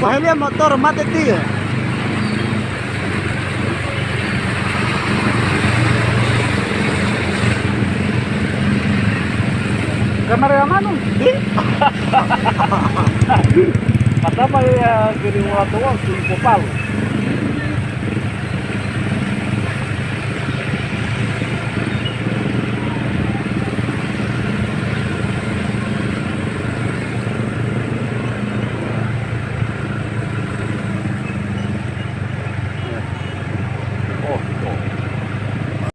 Pahili ang motor, mati tiyo. Kamera mano? Di? Kata may gini mga tuwang, sulpo palo.